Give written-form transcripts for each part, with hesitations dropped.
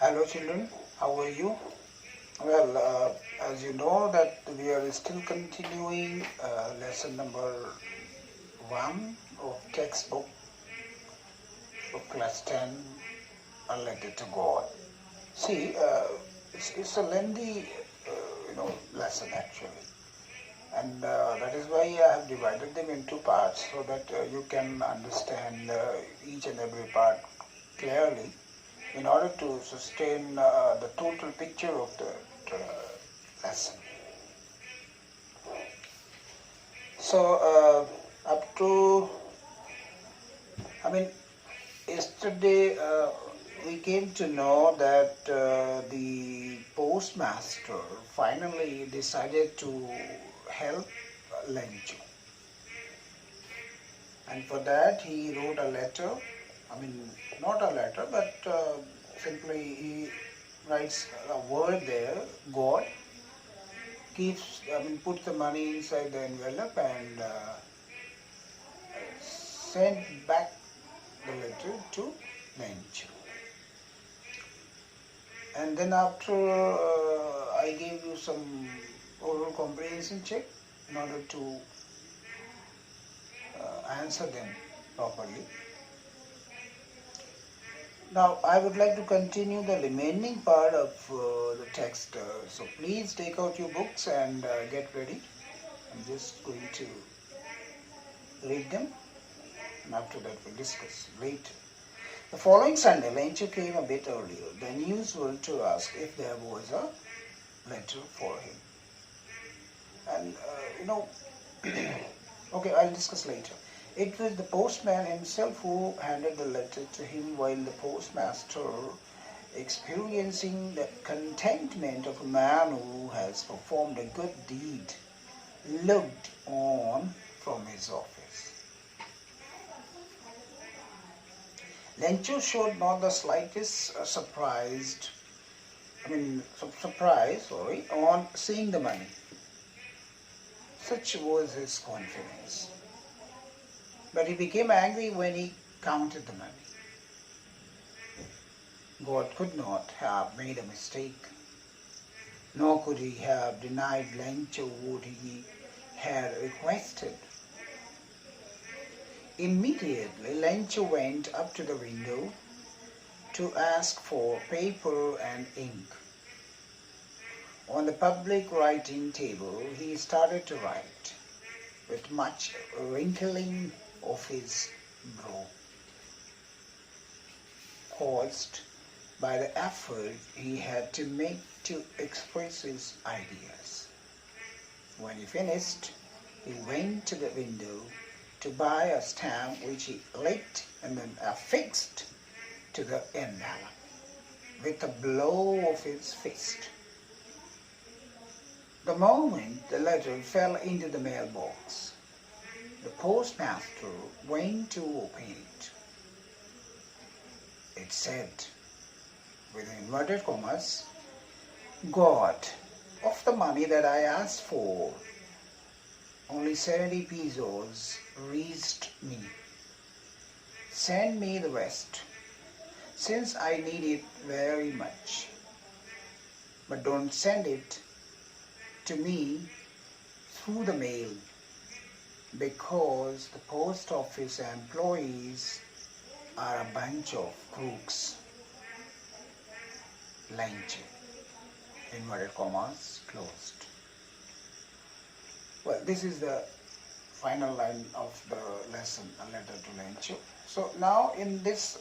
Hello children, how are you? Well, as you know that we are still continuing lesson number 1 of textbook of class 10, A Letter to God. See, it's a lengthy, lesson actually. And that is why I have divided them into parts so that you can understand each and every part clearly in order to sustain the total picture of the lesson. So up to, yesterday we came to know that the postmaster finally decided to help Lencho. And for that he wrote a letter, not a letter, but simply he writes a word there, God, puts the money inside the envelope and sent back the letter to Lencho. And then after I gave you some oral comprehension check in order to answer them properly. Now I would like to continue the remaining part of the text. So please take out your books and get ready. I'm just going to read them, and after that we'll discuss later. The following Sunday, Lencho came a bit earlier than usual to ask if there was a letter for him. And okay, I'll discuss later. It was the postman himself who handed the letter to him, while the postmaster, experiencing the contentment of a man who has performed a good deed, looked on from his office. Lencho showed not the slightest surprise on seeing the money. Such was his confidence. But he became angry when he counted the money. God could not have made a mistake, nor could he have denied Lencho what he had requested. Immediately, Lencho went up to the window to ask for paper and ink. On the public writing table, he started to write, with much wrinkling of his brow, caused by the effort he had to make to express his ideas. When he finished, he went to the window to buy a stamp which he lit and then affixed to the envelope with a blow of his fist. The moment the letter fell into the mailbox, the postmaster went to open it. It said, with inverted commas, God, of the money that I asked for, only 70 pesos reached me. Send me the rest, since I need it very much. But don't send it to me through the mail, because the post office employees are a bunch of crooks. Lencho, inverted commas, closed. Well, this is the final line of the lesson, A Letter to Lencho. So now in this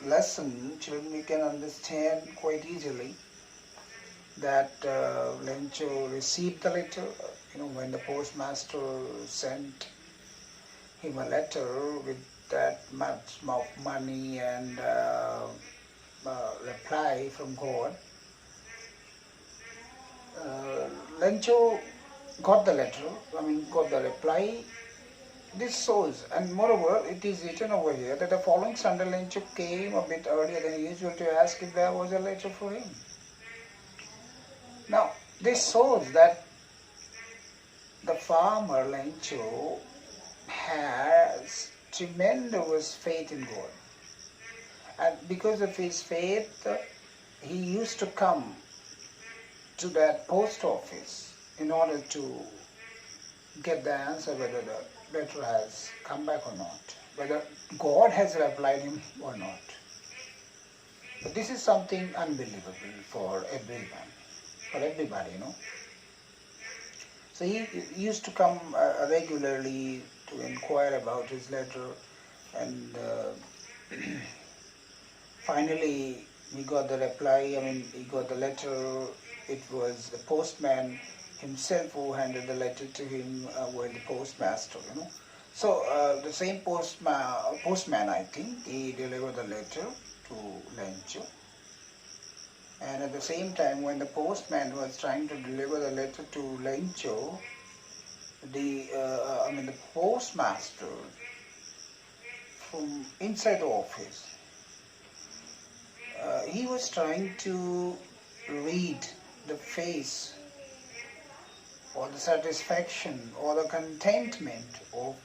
lesson, children, you can understand quite easily that Lencho received the letter, when the postmaster sent him a letter with that much of money and reply from God. Lencho got the letter, got the reply. This shows, and moreover, it is written over here that the following Sunday Lencho came a bit earlier than usual to ask if there was a letter for him. Now, this shows that the farmer Lencho has tremendous faith in God. And because of his faith, he used to come to that post office in order to get the answer whether the letter has come back or not, whether God has replied him or not. But this is something unbelievable for everyone, for everybody, So he used to come regularly to inquire about his letter, and finally he got the reply. He got the letter. It was the postman himself who handed the letter to him, while the postmaster, So the same postman, I think, he delivered the letter to Lencho. And at the same time, when the postman was trying to deliver the letter to Lencho, the postmaster from inside the office, he was trying to read the face or the satisfaction or the contentment of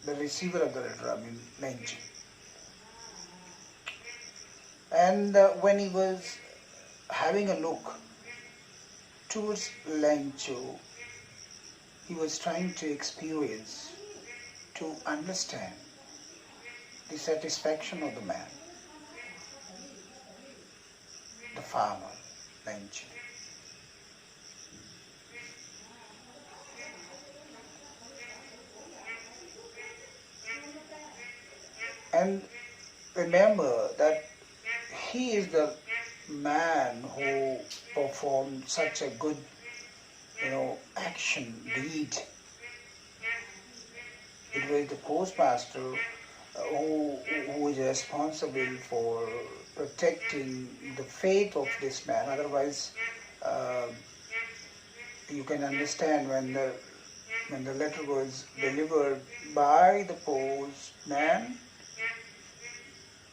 the receiver of the letter, Lencho. And when he was having a look towards Lencho, he was trying to experience, to understand the satisfaction of the man, the farmer, Lencho. And remember that he is the man who performed such a good, action, deed. It was the postmaster who is responsible for protecting the faith of this man. Otherwise, you can understand when the letter was delivered by the postman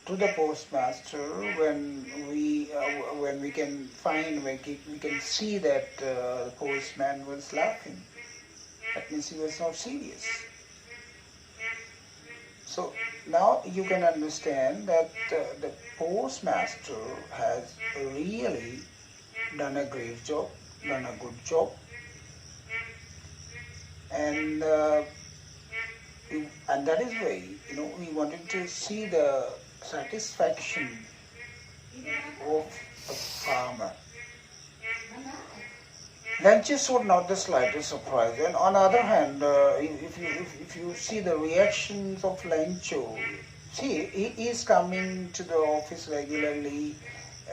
to the postmaster, when we can see that the postman was laughing. That means he was not serious. So now you can understand that the postmaster has really done a great job, done a good job, and that is why we wanted to see the satisfaction of a farmer. Lencho showed not the slightest surprise, and on the other hand, if you see the reactions of Lencho, see, he is coming to the office regularly.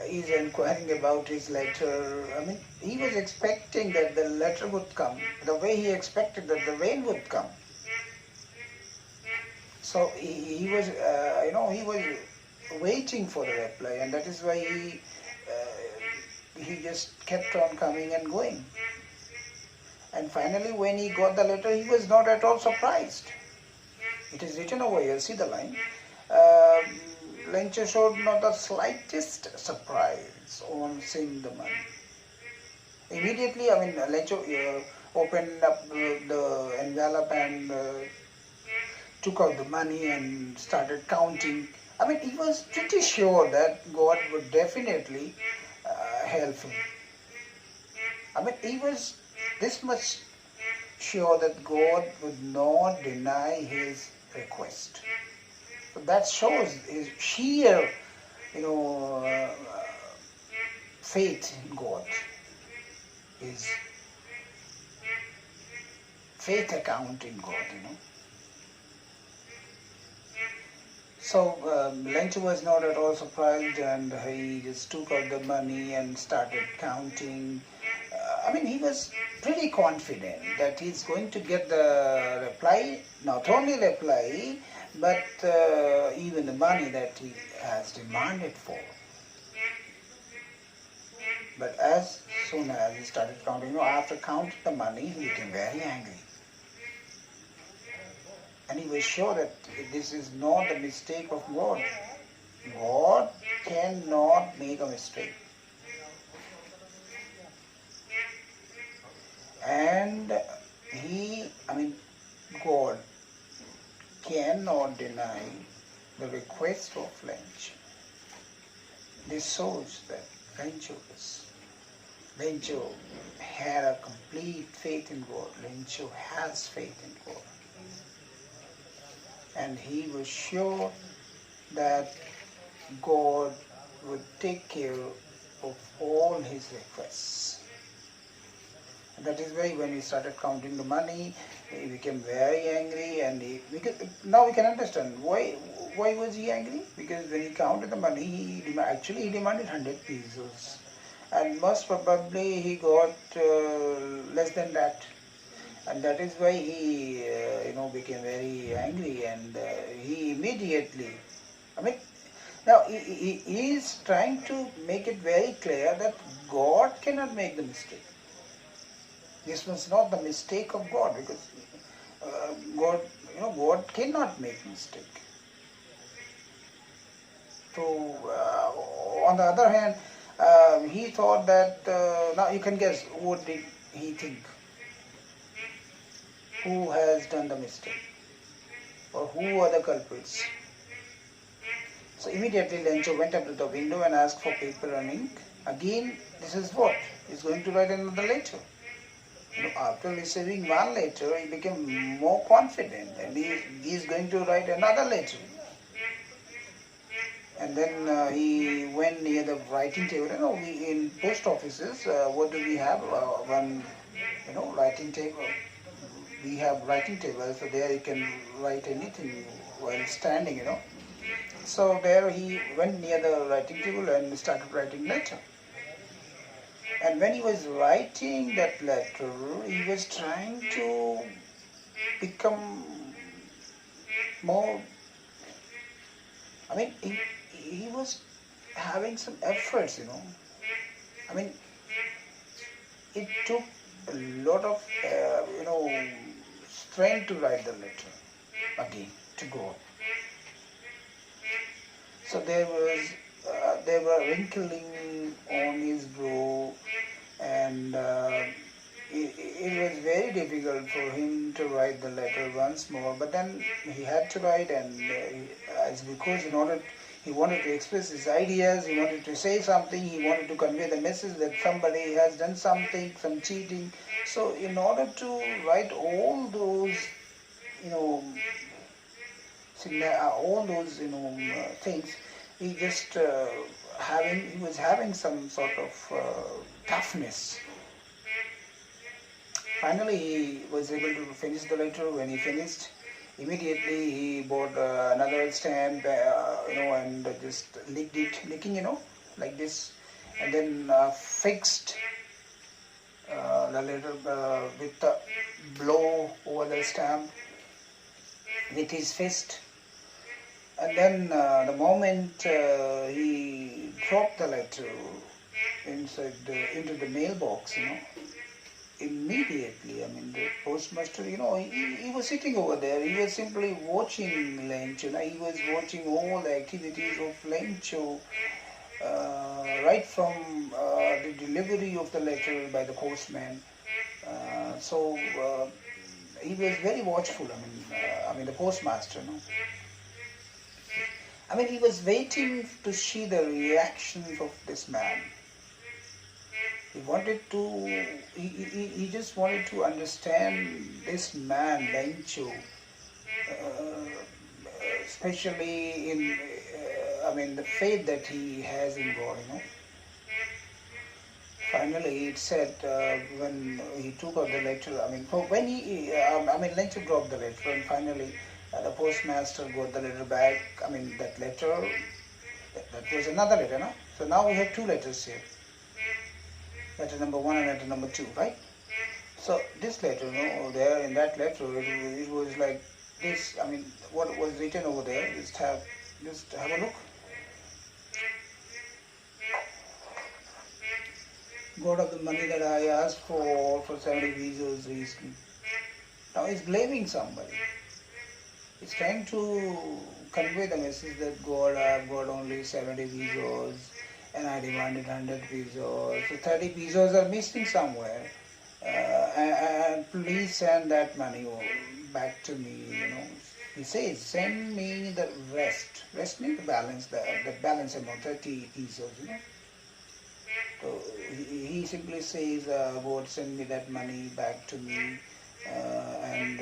He's inquiring about his letter. He was expecting that the letter would come, the way he expected that the rain would come. So he was, he was waiting for the reply, and that is why he just kept on coming and going. And finally, when he got the letter, he was not at all surprised. It is written over here, see the line. Lencho showed not the slightest surprise on seeing the money. Immediately, Lencho opened up the envelope and took out the money and started counting. He was pretty sure that God would definitely help him. He was this much sure that God would not deny his request. So that shows his sheer, faith in God, his faith account in God, So Lencho was not at all surprised, and he just took out the money and started counting. He was pretty confident that he's going to get the reply, not only reply, but even the money that he has demanded for. But as soon as he started counting, after counting the money, he became very angry. And he was sure that this is not a mistake of God. God cannot make a mistake. And God cannot deny the request of Lencho. This shows that Lencho had a complete faith in God. Lencho has faith in God. And he was sure that God would take care of all his requests. And that is why when he started counting the money, he became very angry, and now we can understand why was he angry? Because when he counted the money, he demanded 100 pesos, and most probably he got less than that, and that is why he became very angry, and he immediately, now he is trying to make it very clear that God cannot make the mistake. This was not the mistake of God, because God cannot make mistake. So on the other hand, he thought that now you can guess what did he think? Who has done the mistake, or who are the culprits? So immediately Lencho went up to the window and asked for paper and ink. Again, this is what? He's going to write another letter. After receiving one letter, he became more confident, and he is going to write another letter. And then he went near the writing table. In post offices, what do we have? One, writing table. We have writing table, so there you can write anything while standing. So there he went near the writing table and started writing letter. And when he was writing that letter, he was trying to become more, he was having some efforts, it took a lot of, strength to write the letter again to God. So there were wrinkling on his brow, and it was very difficult for him to write the letter once more. But then he had to write, and because he wanted to express his ideas, he wanted to say something, he wanted to convey the message that somebody has done something, some cheating. So in order to write all those, things, he was having some sort of toughness. Finally, he was able to finish the letter. When he finished, immediately he bought another stamp, and just licking, like this, and then fixed the letter with a blow over the stamp with his fist. And then the moment he dropped the letter into the mailbox, immediately, the postmaster, he was sitting over there. He was simply watching Lencho. He was watching all the activities of Lencho, right from the delivery of the letter by the postman. So he was very watchful. The postmaster. He was waiting to see the reactions of this man. He just wanted to understand this man, Lencho, especially in, the faith that he has in God, Finally, it said when he took out the letter, Lencho dropped the letter, and finally the postmaster got the letter back. That letter, that was another letter, no? So now we have two letters here. Letter number 1 and letter number 2, right? So this letter, there in that letter, it was like this. What was written over there? Just have a look. God of the money that I asked for 70 pesos recently. Now he's blaming somebody. He's trying to convey the message that God, I've got only 70 pesos, and I demanded 100 pesos. So 30 pesos are missing somewhere. And please send that money back to me, He says, send me the rest. Rest means the balance amount, 30 pesos, So he simply says, God, send me that money back to me, and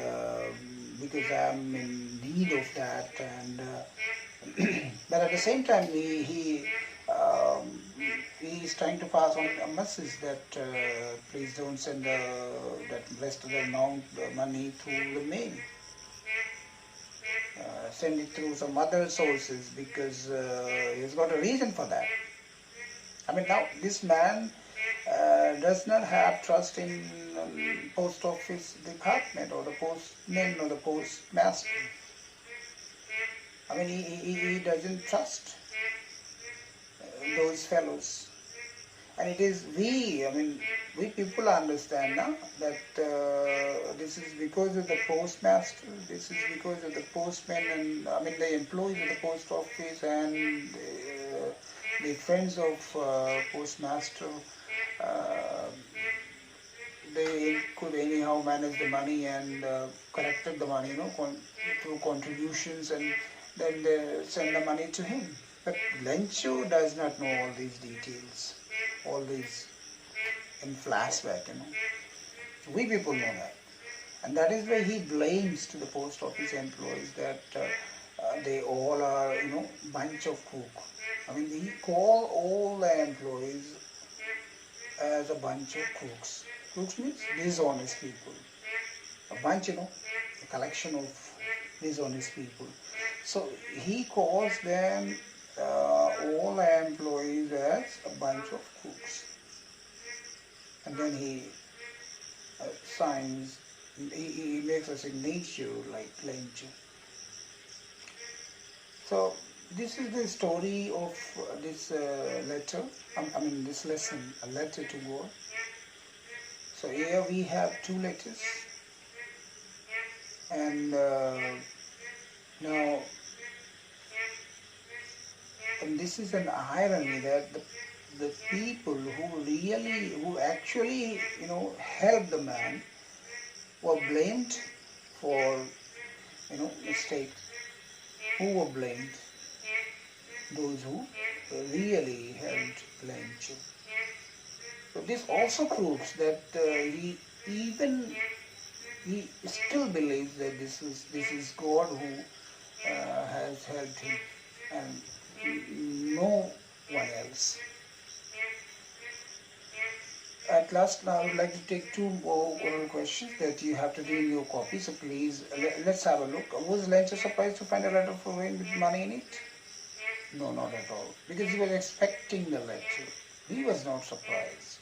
because I'm in need of that, and but at the same time, um, he is trying to pass on a message that please don't send that rest of the amount money through the mail. Send it through some other sources because he's got a reason for that. I mean, now this man does not have trust in post office department or the postman or the postmaster. I mean, he doesn't trust those fellows. And it is we, I mean, we people understand now that this is because of the postmaster, this is because of the postman, and I mean the employees of the post office and the friends of postmaster, uh, they could anyhow manage the money and collected the money, through contributions, and then they send the money to him. But Lencho does not know all these details, all these in flashback, We people know that. And that is why he blames to the post office employees that they all are, bunch of crook. I mean, he call all the employees as a bunch of crooks. Crooks means dishonest people. A bunch, a collection of dishonest people. So he calls them, all the employees, as a bunch of crooks. And then he signs, he makes a signature like Lencho. So this is the story of this letter, this lesson, a letter to God. So here we have two letters, and now, and this is an irony that the people who actually, helped the man were blamed for, mistake. Who were blamed? Those who really helped Lencho. So this also proves that he still believes that this is God who has helped him, and no one else. At last, now I would like to take two more oral questions that you have to do in your copy. So please, let's have a look. Was Lencho surprised to find a letter for him with money in it? No, not at all. Because he was expecting the letter. He was not surprised.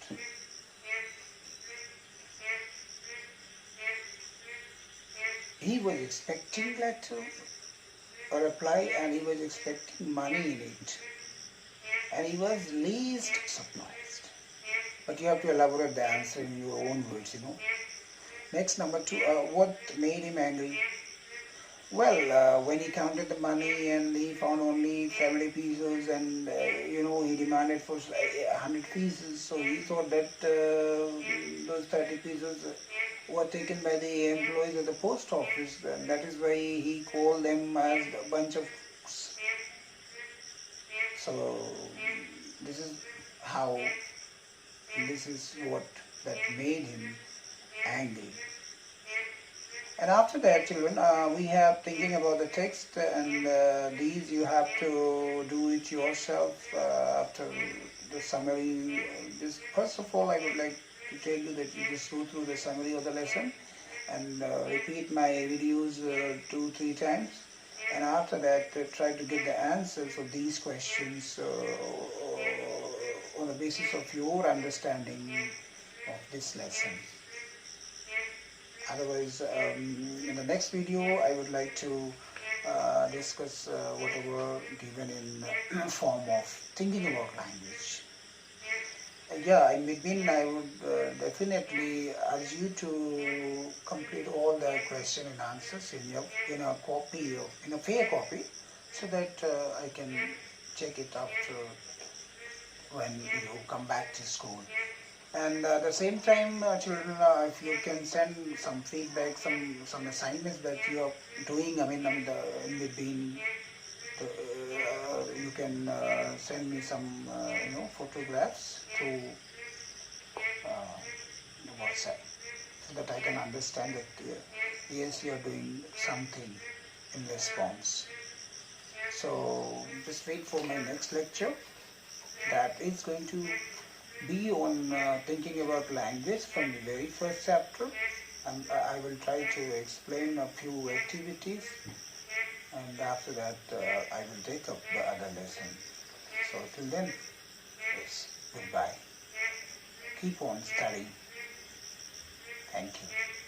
He was expecting letter, a reply, and he was expecting money in it. And he was least surprised. But you have to elaborate the answer in your own words, Next, number 2, what made him angry? Well, when he counted the money and he found only 70 pesos, and he demanded for 100 pesos, so he thought that those 30 pesos were taken by the employees of the post office, and that is why he called them as a bunch of crooks. So this is what that made him angry. And after that, children, we have thinking about the text, and these you have to do it yourself after the summary. First of all, I would like to tell you that you just go through the summary of the lesson and repeat my videos 2-3 times. And after that, try to get the answers of these questions on the basis of your understanding of this lesson. Otherwise, in the next video, I would like to discuss whatever given in form of thinking about language. In between, I would definitely urge you to complete all the question and answers in a fair copy, so that I can check it after when you come back to school. And at the same time, children, if you can send some feedback, some assignments that you are doing, in between, you can send me some, photographs through WhatsApp, so that I can understand that yes, you are doing something in response. So just wait for my next lecture. That is going to be on thinking about language from the very first chapter, and I will try to explain a few activities, and after that I will take up the other lesson. So till then, yes, goodbye. Keep on studying. Thank you.